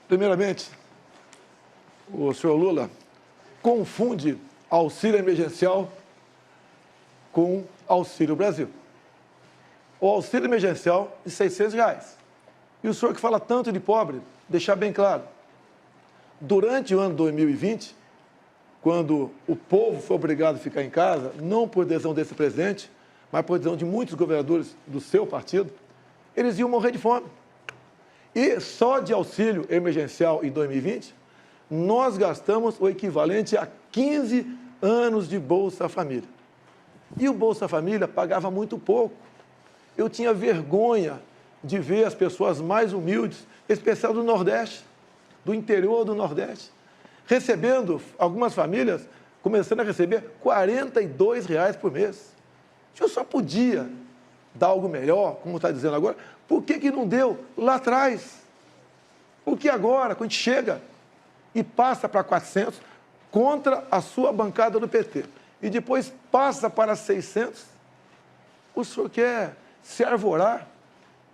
Primeiramente, o senhor Lula confunde auxílio emergencial com Auxílio Brasil. O auxílio emergencial de R$600. E o senhor que fala tanto de pobre, deixar bem claro, durante o ano 2020, quando o povo foi obrigado a ficar em casa, não por decisão desse presidente, mas por decisão de muitos governadores do seu partido, eles iam morrer de fome. E só de auxílio emergencial em 2020, nós gastamos o equivalente a 15 anos de Bolsa Família. E o Bolsa Família pagava muito pouco. Eu tinha vergonha de ver as pessoas mais humildes, em especial do Nordeste, do interior do Nordeste, recebendo, algumas famílias, começando a receber R$42 por mês. Eu só podia dar algo melhor, como está dizendo agora, por que não deu lá atrás? Porque agora, quando a gente chega e passa para 400, contra a sua bancada do PT, e depois passa para 600, o senhor quer se arvorar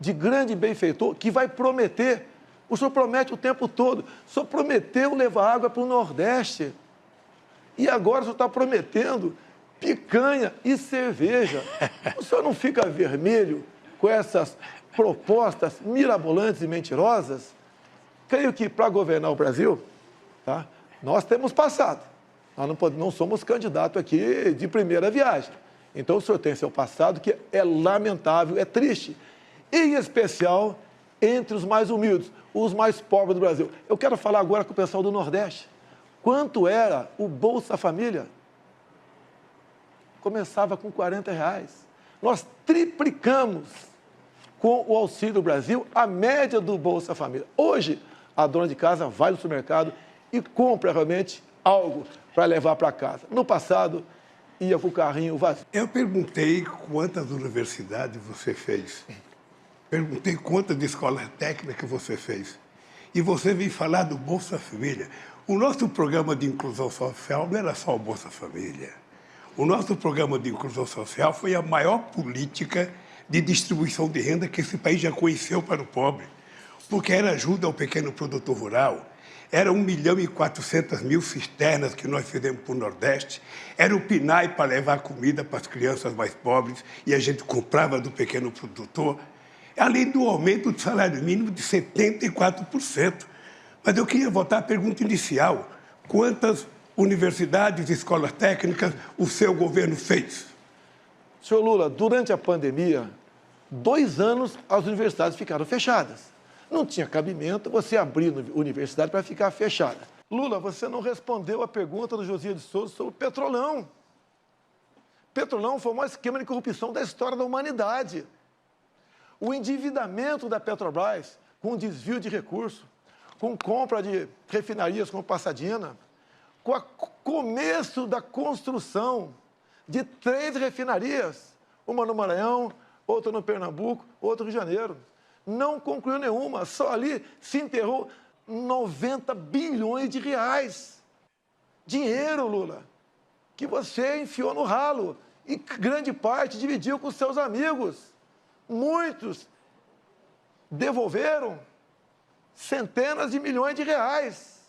de grande benfeitor que vai prometer. O senhor promete o tempo todo. O senhor prometeu levar água para o Nordeste. E agora o senhor está prometendo picanha e cerveja. O senhor não fica vermelho com essas propostas mirabolantes e mentirosas? Creio que para governar o Brasil, tá, nós temos passado. Nós não somos candidatos aqui de primeira viagem. Então o senhor tem seu passado que é lamentável, é triste. Em especial entre os mais humildes, os mais pobres do Brasil. Eu quero falar agora com o pessoal do Nordeste. Quanto era o Bolsa Família? Começava com R$40. Nós triplicamos com o Auxílio Brasil a média do Bolsa Família. Hoje, a dona de casa vai no supermercado e compra realmente algo para levar para casa. No passado, ia com o carrinho vazio. Eu perguntei quantas universidades você fez. Perguntei quantas escolas técnicas você fez. E você veio falar do Bolsa Família. O nosso programa de inclusão social não era só o Bolsa Família. O nosso programa de inclusão social foi a maior política de distribuição de renda que esse país já conheceu para o pobre. Porque era ajuda ao pequeno produtor rural, era 1.400.000 cisternas que nós fizemos para o Nordeste, era o PNAE para levar comida para as crianças mais pobres e a gente comprava do pequeno produtor, além do aumento do salário mínimo de 74%. Mas eu queria voltar à pergunta inicial. Quantas universidades e escolas técnicas o seu governo fez? Senhor Lula, durante a pandemia, 2 anos as universidades ficaram fechadas. Não tinha cabimento você abrir a universidade para ficar fechada. Lula, você não respondeu a pergunta do Josias de Souza sobre o Petrolão. Petrolão foi o maior esquema de corrupção da história da humanidade. O endividamento da Petrobras, com desvio de recursos, com compra de refinarias como Passadina, com o começo da construção de 3 refinarias, uma no Maranhão, outra no Pernambuco, outra no Rio de Janeiro. Não concluiu nenhuma, só ali se enterrou 90 bilhões de reais. Dinheiro, Lula, que você enfiou no ralo e grande parte dividiu com seus amigos. Muitos devolveram centenas de milhões de reais.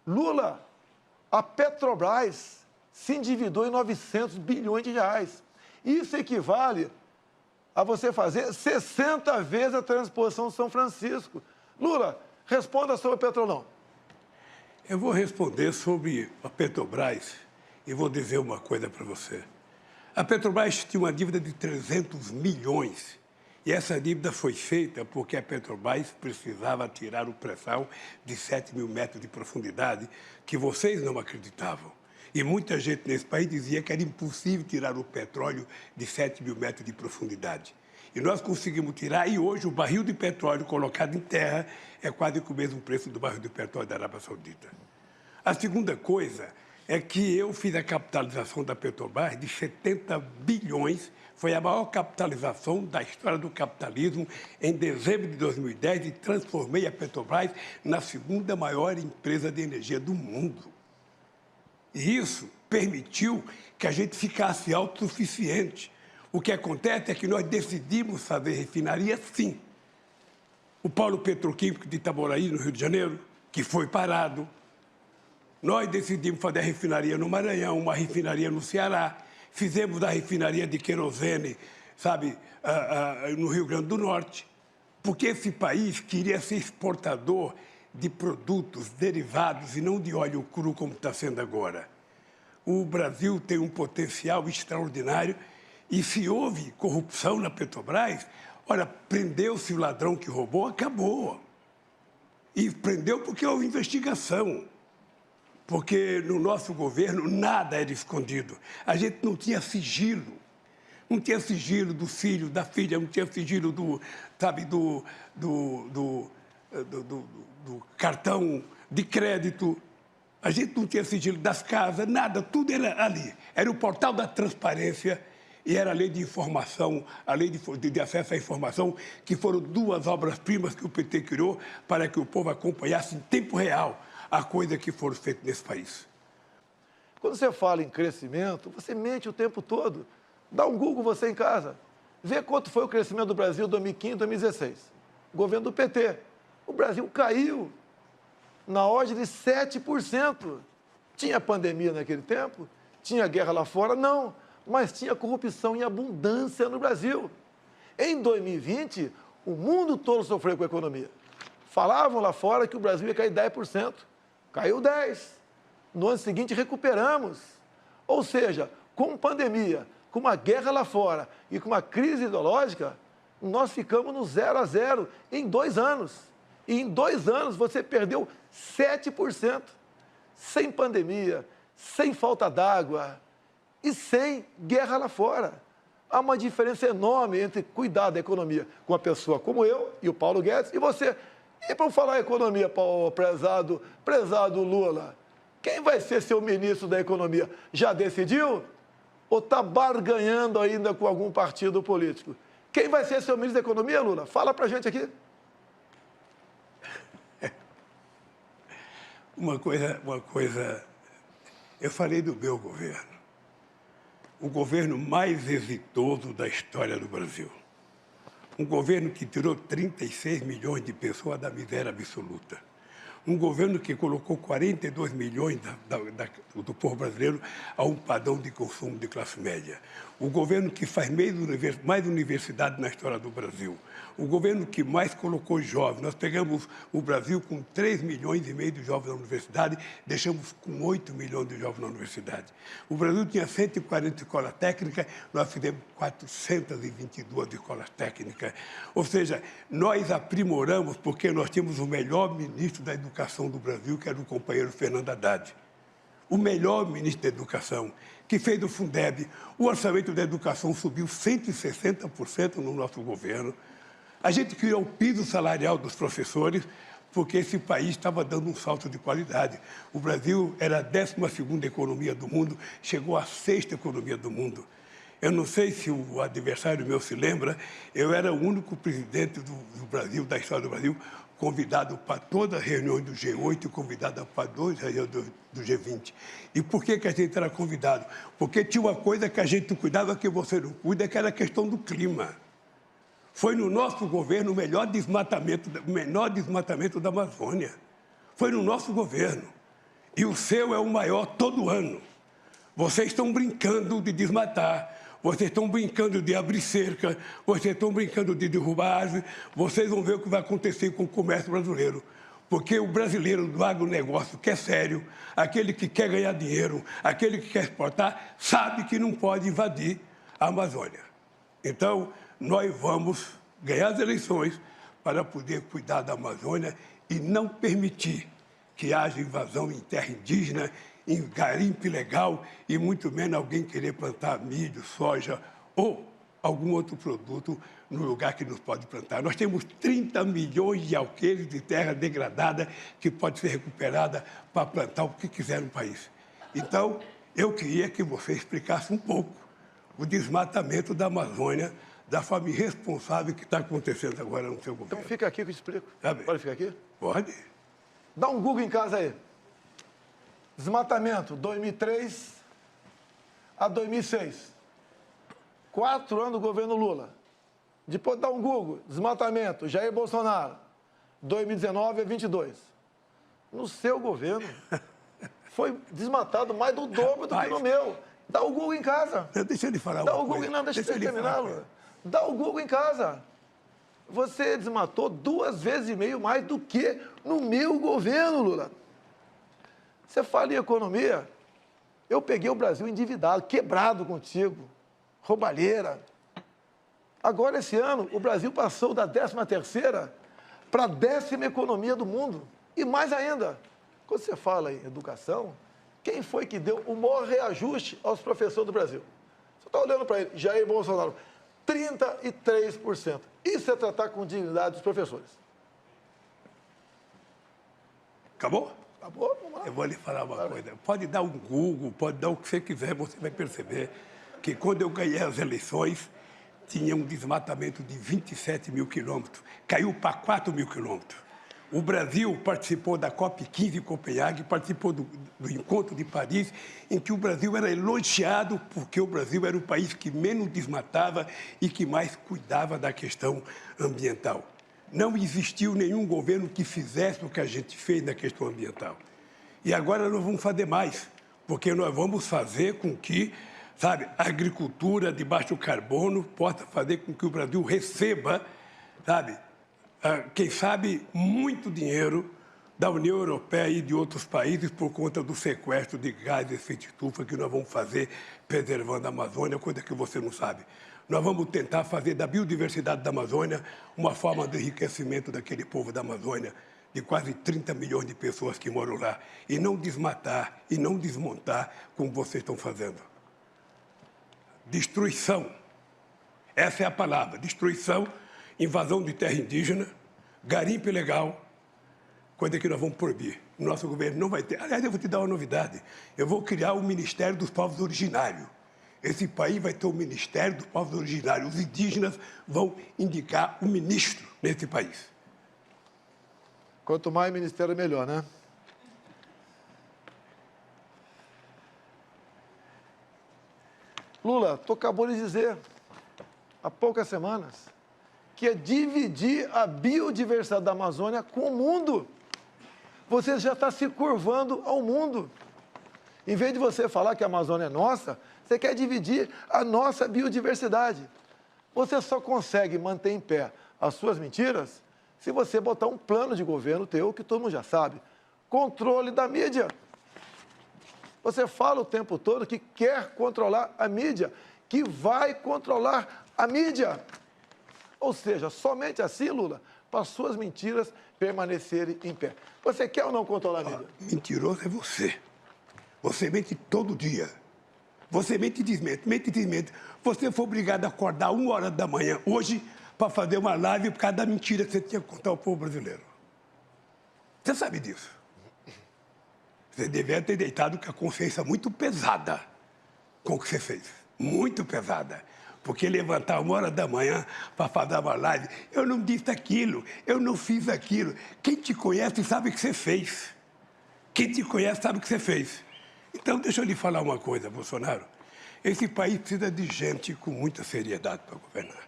Lula, a Petrobras se endividou em 900 bilhões de reais. Isso equivale a você fazer 60 vezes a transposição de São Francisco. Lula, responda sobre o Petrolão. Eu vou responder sobre a Petrobras e vou dizer uma coisa para você. A Petrobras tinha uma dívida de 300 milhões e essa dívida foi feita porque a Petrobras precisava tirar o pré-sal de 7.000 metros de profundidade que vocês não acreditavam. E muita gente nesse país dizia que era impossível tirar o petróleo de 7.000 metros de profundidade. E nós conseguimos tirar, e hoje o barril de petróleo colocado em terra é quase que o mesmo preço do barril de petróleo da Arábia Saudita. A segunda coisa é que eu fiz a capitalização da Petrobras de 70 bilhões, foi a maior capitalização da história do capitalismo em dezembro de 2010 e transformei a Petrobras na segunda maior empresa de energia do mundo. E isso permitiu que a gente ficasse autossuficiente. O que acontece é que nós decidimos fazer refinaria, sim. o polo petroquímico de Itaboraí, no Rio de Janeiro, que foi parado. Nós decidimos fazer a refinaria no Maranhão, uma refinaria no Ceará. Fizemos a refinaria de querosene, sabe, no Rio Grande do Norte. Porque esse país queria ser exportador de produtos derivados e não de óleo cru, como está sendo agora. O Brasil tem um potencial extraordinário e se houve corrupção na Petrobras, olha, prendeu-se o ladrão que roubou, acabou. E prendeu porque houve investigação. Porque no nosso governo nada era escondido. A gente não tinha sigilo. Não tinha sigilo do filho, da filha, não tinha sigilo do cartão de crédito. A gente não tinha sigilo das casas, nada, tudo era ali. Era o portal da transparência e era a lei de informação, a lei de acesso à informação, que foram duas obras-primas que o PT criou para que o povo acompanhasse em tempo real a coisa que foram feitas nesse país. Quando você fala em crescimento, você mente o tempo todo. Dá um Google você em casa. Vê quanto foi o crescimento do Brasil em 2015, 2016. Governo do PT. O Brasil caiu na ordem de 7%. Tinha pandemia naquele tempo? Tinha guerra lá fora? Não. Mas tinha corrupção em abundância no Brasil. Em 2020, o mundo todo sofreu com a economia. Falavam lá fora que o Brasil ia cair 10%. Caiu 10%. No ano seguinte, recuperamos. Ou seja, com pandemia, com uma guerra lá fora e com uma crise ideológica, nós ficamos no 0-0 em 2 anos. E em 2 anos você perdeu 7%. Sem pandemia, sem falta d'água e sem guerra lá fora. Há uma diferença enorme entre cuidar da economia com uma pessoa como eu e o Paulo Guedes e você. E para falar economia, prezado Lula, quem vai ser seu ministro da economia? Já decidiu? Ou está barganhando ainda com algum partido político? Quem vai ser seu ministro da economia, Lula? Fala para a gente aqui. Uma coisa, eu falei do meu governo. O governo mais exitoso da história do Brasil. Um governo que tirou 36 milhões de pessoas da miséria absoluta. Um governo que colocou 42 milhões do povo brasileiro a um padrão de consumo de classe média. O governo que faz mais universidade na história do Brasil. O governo que mais colocou jovens. Nós pegamos o Brasil com 3 milhões e meio de jovens na universidade, deixamos com 8 milhões de jovens na universidade. O Brasil tinha 140 escolas técnicas, nós fizemos 422 escolas técnicas. Ou seja, nós aprimoramos porque nós tínhamos o melhor ministro da Educação do Brasil, que era o companheiro Fernando Haddad. O melhor ministro da Educação, que fez do Fundeb. O orçamento da educação subiu 160% no nosso governo. A gente criou o piso salarial dos professores, porque esse país estava dando um salto de qualidade. O Brasil era a 12ª economia do mundo, chegou à 6ª economia do mundo. Eu não sei se o adversário meu se lembra, eu era o único presidente do Brasil, da história do Brasil, convidado para toda a reunião do G8 e convidado para 2 reuniões do G20. E por que a gente era convidado? Porque tinha uma coisa que a gente cuidava que você não cuida, que era a questão do clima. Foi no nosso governo o menor desmatamento da Amazônia. Foi no nosso governo. E o seu é o maior todo ano. Vocês estão brincando de desmatar. Vocês estão brincando de abrir cerca, vocês estão brincando de derrubar árvore, vocês vão ver o que vai acontecer com o comércio brasileiro. Porque o brasileiro do agronegócio, que é sério, aquele que quer ganhar dinheiro, aquele que quer exportar, sabe que não pode invadir a Amazônia. Então, nós vamos ganhar as eleições para poder cuidar da Amazônia e não permitir que haja invasão em terra indígena, em garimpo ilegal e muito menos alguém querer plantar milho, soja ou algum outro produto no lugar que nos pode plantar. Nós temos 30 milhões de alqueires de terra degradada que pode ser recuperada para plantar o que quiser no país. Então, eu queria que você explicasse um pouco o desmatamento da Amazônia, da forma irresponsável que está acontecendo agora no seu governo. Então fica aqui que eu explico. Tá bem. Pode ficar aqui? Pode. Dá um Google em casa aí. Desmatamento, 2003 a 2006. 4 anos do governo Lula. Depois dá um Google, desmatamento, Jair Bolsonaro. 2019 a 22. No seu governo, foi desmatado mais do dobro do que no meu. Dá o Google em casa. Deixa ele falar Dá uma o Google, coisa. não, deixa eu terminar, Lula. Dá o Google em casa. Você desmatou 2,5 vezes mais do que no meu governo, Lula. Você fala em economia, eu peguei o Brasil endividado, quebrado contigo, roubalheira. Agora, esse ano, o Brasil passou da 13ª para a 10ª economia do mundo. E mais ainda, quando você fala em educação, quem foi que deu o maior reajuste aos professores do Brasil? Você está olhando para ele, Jair Bolsonaro, 33%. Isso é tratar com dignidade os professores. Acabou? Acabou? Vamos lá. Eu vou lhe falar uma coisa. Pode dar um Google, pode dar o que você quiser, você vai perceber que quando eu ganhei as eleições, tinha um desmatamento de 27 mil quilômetros. Caiu para 4 mil quilômetros. O Brasil participou da COP15 em Copenhague, participou do Encontro de Paris, em que o Brasil era elogiado porque o Brasil era o país que menos desmatava e que mais cuidava da questão ambiental. Não existiu nenhum governo que fizesse o que a gente fez na questão ambiental. E agora nós vamos fazer mais, porque nós vamos fazer com que, sabe, a agricultura de baixo carbono possa fazer com que o Brasil receba, sabe, quem sabe, muito dinheiro da União Europeia e de outros países por conta do sequestro de gás de efeito estufa que nós vamos fazer preservando a Amazônia, coisa que você não sabe. Nós vamos tentar fazer da biodiversidade da Amazônia uma forma de enriquecimento daquele povo da Amazônia, de quase 30 milhões de pessoas que moram lá, e não desmatar e não desmontar como vocês estão fazendo. Destruição. Essa é a palavra, destruição. Invasão de terra indígena, garimpo ilegal, coisa que nós vamos proibir. O nosso governo não vai ter. Aliás, eu vou te dar uma novidade. Eu vou criar o Ministério dos Povos Originários. Esse país vai ter o Ministério dos Povos Originários. Os indígenas vão indicar o ministro nesse país. Quanto mais ministério, melhor, né? Lula, tu acabou de dizer, há poucas semanas, que é dividir a biodiversidade da Amazônia com o mundo. Você já está se curvando ao mundo. Em vez de você falar que a Amazônia é nossa, você quer dividir a nossa biodiversidade. Você só consegue manter em pé as suas mentiras se você botar um plano de governo teu, que todo mundo já sabe. Controle da mídia. Você fala o tempo todo que quer controlar a mídia, que vai controlar a mídia. Ou seja, somente assim, Lula, para suas mentiras permanecerem em pé. Você quer ou não controlar a mídia? Mentiroso é você. Você mente todo dia. Você mente e desmente, mente e desmente. Você foi obrigado a acordar 1h da manhã hoje para fazer uma live por causa da mentira que você tinha que contar ao povo brasileiro. Você sabe disso. Você devia ter deitado com a consciência muito pesada com o que você fez. Muito pesada. Porque levantar 1h da manhã para fazer uma live, eu não disse aquilo, eu não fiz aquilo. Quem te conhece sabe o que você fez. Quem te conhece sabe o que você fez. Então, deixa eu lhe falar uma coisa, Bolsonaro. Esse país precisa de gente com muita seriedade para governar.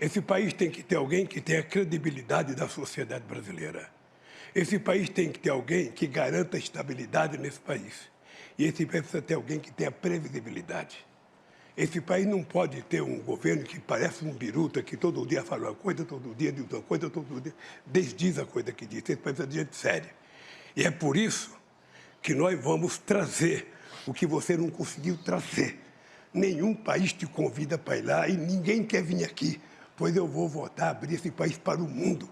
Esse país tem que ter alguém que tenha credibilidade da sociedade brasileira. Esse país tem que ter alguém que garanta estabilidade nesse país. E esse país precisa ter alguém que tenha previsibilidade. Esse país não pode ter um governo que parece um biruta, que todo dia fala uma coisa, todo dia diz uma coisa, todo dia desdiz a coisa que diz. Esse país precisa de gente séria. E é por isso que nós vamos trazer o que você não conseguiu trazer. Nenhum país te convida para ir lá e ninguém quer vir aqui, pois eu vou voltar a abrir esse país para o mundo.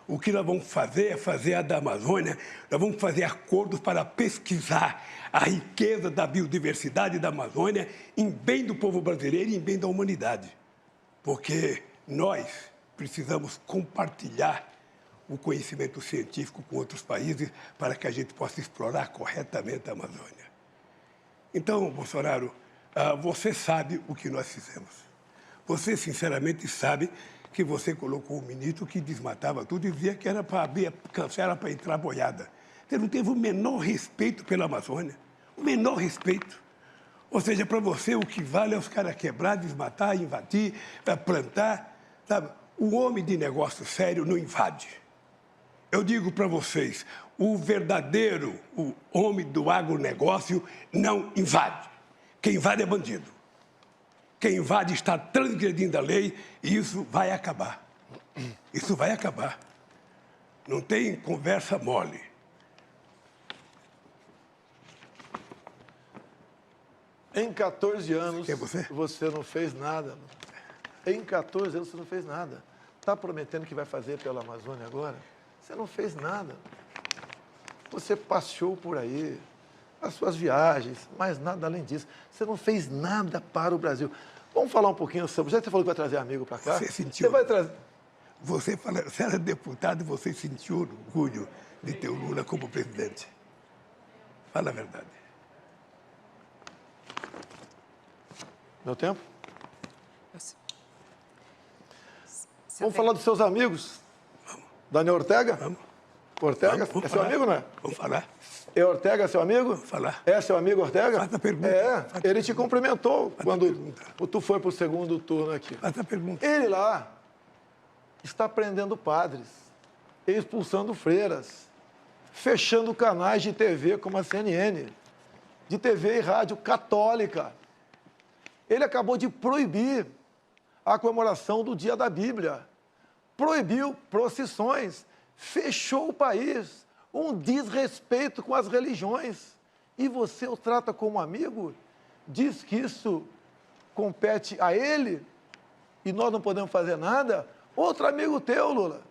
O que nós vamos fazer é fazer a da Amazônia, nós vamos fazer acordos para pesquisar a riqueza da biodiversidade da Amazônia em bem do povo brasileiro e em bem da humanidade. Porque nós precisamos compartilhar o conhecimento científico com outros países para que a gente possa explorar corretamente a Amazônia. Então, Bolsonaro, você sabe o que nós fizemos. Você, sinceramente, sabe que você colocou um ministro que desmatava tudo e dizia que era para abrir a cancela para entrar boiada. Você não teve o menor respeito pela Amazônia, o menor respeito. Ou seja, para você o que vale é os caras quebrar, desmatar, invadir, plantar. Sabe? O homem de negócio sério não invade. Eu digo para vocês, o verdadeiro o homem do agronegócio não invade. Quem invade é bandido. Quem invade está transgredindo a lei e isso vai acabar. Isso vai acabar. Não tem conversa mole. Em 14 anos, Quem é você? você não fez nada. Em 14 anos, você não fez nada. Está prometendo que vai fazer pela Amazônia agora? Você não fez nada. Você passeou por aí, as suas viagens, mas nada além disso. Você não fez nada para o Brasil. Vamos falar um pouquinho sobre... Já você falou que vai trazer amigo para cá? Você sentiu... Você vai trazer... Você era deputado e você sentiu orgulho de ter o Lula como presidente. Fala a verdade. Meu tempo? Vamos falar dos seus amigos? Vamos. Daniel Ortega? Vamos. Ortega? Vamos É seu falar. amigo, não é? Vamos falar. É Ortega seu amigo? Vamos falar. É seu amigo Ortega? Faz a pergunta. É, Faz ele te cumprimentou quando pergunta. tu foi para o segundo turno aqui. Faz a pergunta. Ele lá está prendendo padres, expulsando freiras, fechando canais de TV como a CNN, de TV e rádio católica. Ele acabou de proibir a comemoração do Dia da Bíblia, proibiu procissões, fechou o país, um desrespeito com as religiões. E você o trata como amigo? Diz que isso compete a ele e nós não podemos fazer nada? Outro amigo teu, Lula,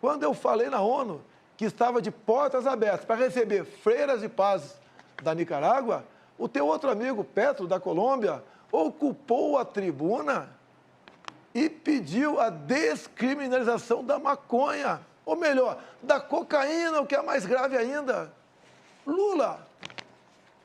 quando eu falei na ONU que estava de portas abertas para receber freiras e pazes da Nicarágua, o teu outro amigo, Petro, da Colômbia, ocupou a tribuna e pediu a descriminalização da maconha, ou melhor, da cocaína, o que é mais grave ainda. Lula,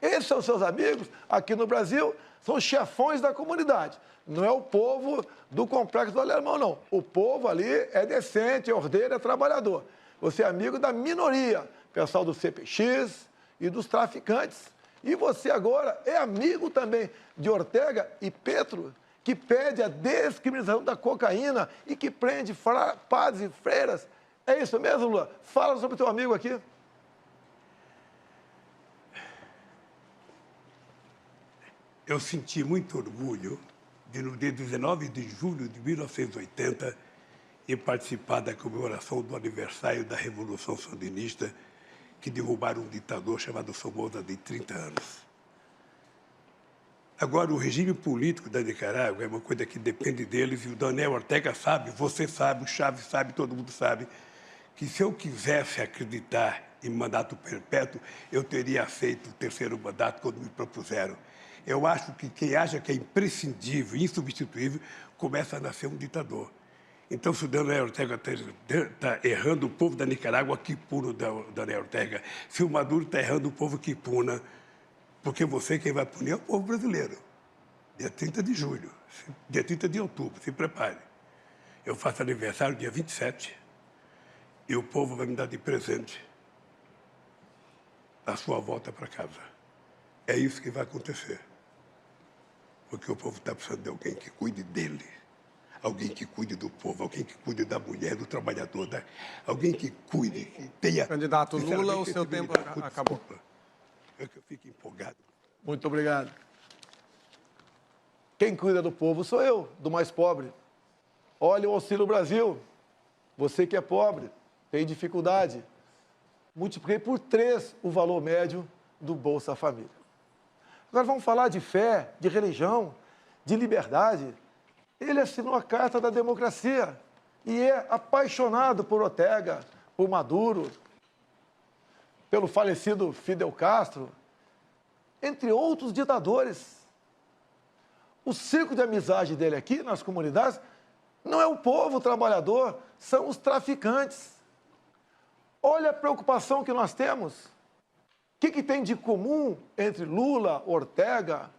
esses são seus amigos aqui no Brasil, são chefões da comunidade. Não é o povo do Complexo do Alemão, não. O povo ali é decente, é ordeiro, é trabalhador. Você é amigo da minoria, pessoal do CPX e dos traficantes. E você agora é amigo também de Ortega e Petro, que pede a descriminalização da cocaína e que prende padres e freiras. É isso mesmo, Lula? Fala sobre o teu amigo aqui. Eu senti muito orgulho de, no dia 19 de julho de 1980, ir participar da comemoração do aniversário da Revolução Sandinista, que derrubaram um ditador chamado Somoza de 30 anos. Agora, o regime político da Nicarágua é uma coisa que depende deles, e o Daniel Ortega sabe, você sabe, o Chaves sabe, todo mundo sabe, que se eu quisesse acreditar em mandato perpétuo, eu teria aceito o terceiro mandato quando me propuseram. Eu acho que quem acha que é imprescindível, insubstituível, começa a nascer um ditador. Então, se o Daniel Ortega está errando o povo da Nicarágua, que puna o Daniel Ortega. Se o Maduro está errando o povo, que puna. Porque você, quem vai punir, é o povo brasileiro. Dia 30 de julho, dia 30 de outubro, se prepare. Eu faço aniversário dia 27 e o povo vai me dar de presente a sua volta para casa. É isso que vai acontecer. Porque o povo está precisando de alguém que cuide dele. Alguém que cuide do povo, alguém que cuide da mulher, do trabalhador, alguém que cuide, que tenha... Candidato Lula, o seu tempo acabou. É que eu fico empolgado. Muito obrigado. Quem cuida do povo sou eu, do mais pobre. Olha o Auxílio Brasil. Você que é pobre, tem dificuldade. Multipliquei por 3 o valor médio do Bolsa Família. Agora vamos falar de fé, de religião, de liberdade. Ele assinou a Carta da Democracia e é apaixonado por Ortega, por Maduro, pelo falecido Fidel Castro, entre outros ditadores. O círculo de amizade dele aqui nas comunidades não é o povo trabalhador, são os traficantes. Olha a preocupação que nós temos. O que tem de comum entre Lula, Ortega,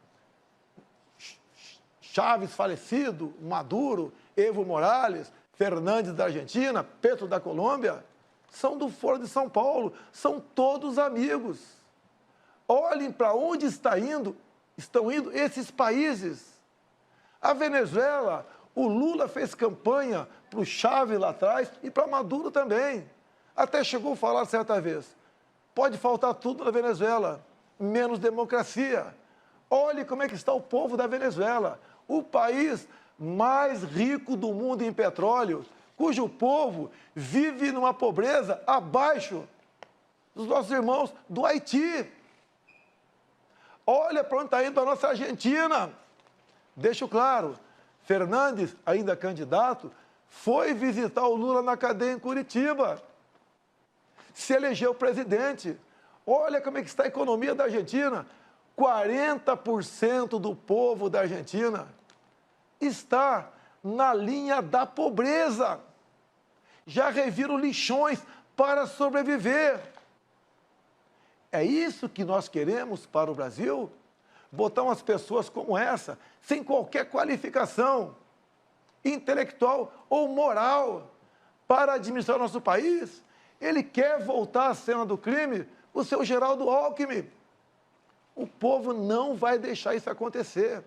Chaves falecido, Maduro, Evo Morales, Fernandes da Argentina, Petro da Colômbia? São do Foro de São Paulo, são todos amigos. Olhem para onde estão indo esses países. A Venezuela, o Lula fez campanha para o Chaves lá atrás e para Maduro também. Até chegou a falar certa vez, pode faltar tudo na Venezuela, menos democracia. Olhe como é que está o povo da Venezuela, o país mais rico do mundo em petróleo, cujo povo vive numa pobreza abaixo dos nossos irmãos do Haiti. Olha para onde está indo a nossa Argentina. Deixo claro, Fernandes, ainda candidato, foi visitar o Lula na cadeia em Curitiba. Se elegeu presidente. Olha como é que está a economia da Argentina. 40% do povo da Argentina está na linha da pobreza. Já reviram lixões para sobreviver. É isso que nós queremos para o Brasil? Botar umas pessoas como essa, sem qualquer qualificação intelectual ou moral, para administrar nosso país? Ele quer voltar à cena do crime, o seu Geraldo Alckmin. O povo não vai deixar isso acontecer.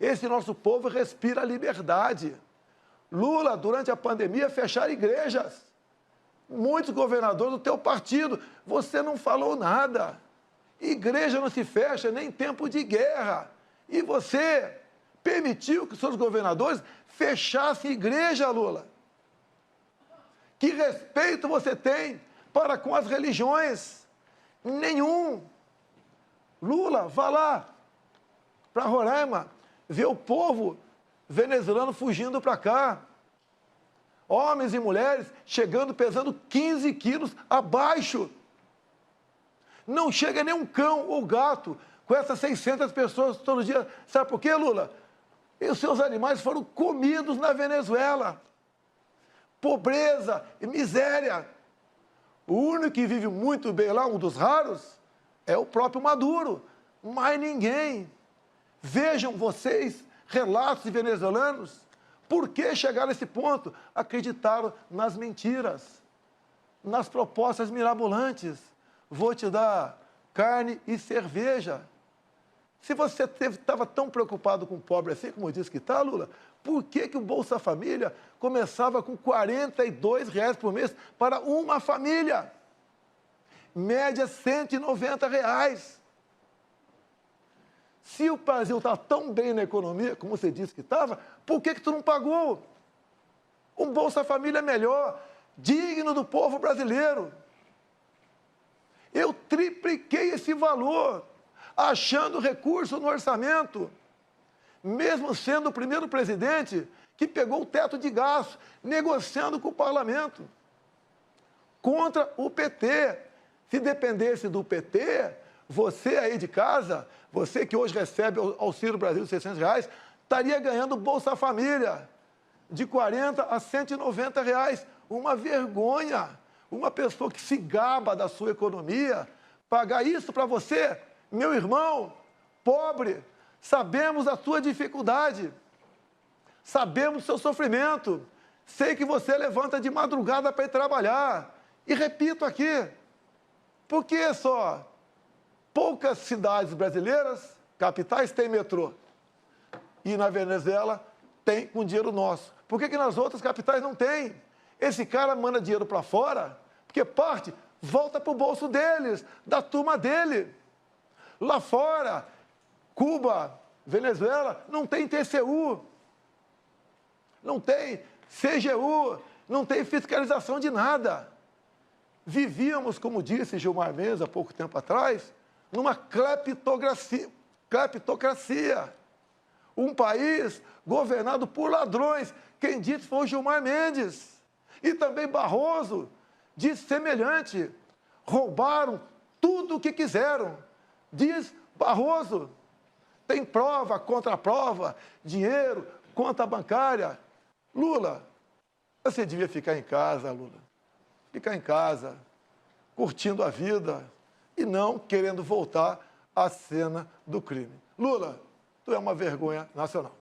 Esse nosso povo respira liberdade. Lula, durante a pandemia, fecharam igrejas. Muitos governadores do teu partido, você não falou nada. Igreja não se fecha nem em tempo de guerra. E você permitiu que seus governadores fechassem igreja, Lula. Que respeito você tem para com as religiões? Nenhum. Lula, vá lá para Roraima, ver o povo venezuelano fugindo para cá. Homens e mulheres chegando, pesando 15 quilos abaixo. Não chega nem um cão ou gato com essas 600 pessoas todo dia. Sabe por quê, Lula? E os seus animais foram comidos na Venezuela. Pobreza e miséria. O único que vive muito bem lá, um dos raros, é o próprio Maduro. Mais ninguém. Vejam vocês, relatos de venezuelanos, por que chegaram a esse ponto? Acreditaram nas mentiras, nas propostas mirabolantes. Vou te dar carne e cerveja. Se você estava tão preocupado com o pobre assim, como disse que está, Lula, por que o Bolsa Família começava com R$ 42 por mês para uma família? Média R$ 190. Se o Brasil está tão bem na economia, como você disse que estava, por que tu não pagou? Um Bolsa Família melhor, digno do povo brasileiro. Eu tripliquei esse valor, achando recurso no orçamento, mesmo sendo o primeiro presidente que pegou o teto de gastos, negociando com o parlamento, contra o PT. Se dependesse do PT, você aí de casa, você que hoje recebe o Auxílio Brasil de R$ 600, estaria ganhando Bolsa Família de R$ 40 a R$ 190. Uma vergonha. Uma pessoa que se gaba da sua economia, pagar isso para você, meu irmão, pobre. Sabemos a sua dificuldade, sabemos o seu sofrimento. Sei que você levanta de madrugada para ir trabalhar. E repito aqui, por que só poucas cidades brasileiras, capitais, têm metrô? E na Venezuela tem com dinheiro nosso. Por que nas outras capitais não tem? Esse cara manda dinheiro para fora, porque parte volta para o bolso deles, da turma dele. Lá fora, Cuba, Venezuela, não tem TCU, não tem CGU, não tem fiscalização de nada. Vivíamos, como disse Gilmar Mendes há pouco tempo atrás, numa cleptocracia. Um país governado por ladrões. Quem disse foi o Gilmar Mendes. E também Barroso disse semelhante. Roubaram tudo o que quiseram. Diz Barroso. Tem prova, contraprova, dinheiro, conta bancária. Lula, você devia ficar em casa, Lula. Ficar em casa, curtindo a vida e não querendo voltar à cena do crime. Lula, tu é uma vergonha nacional.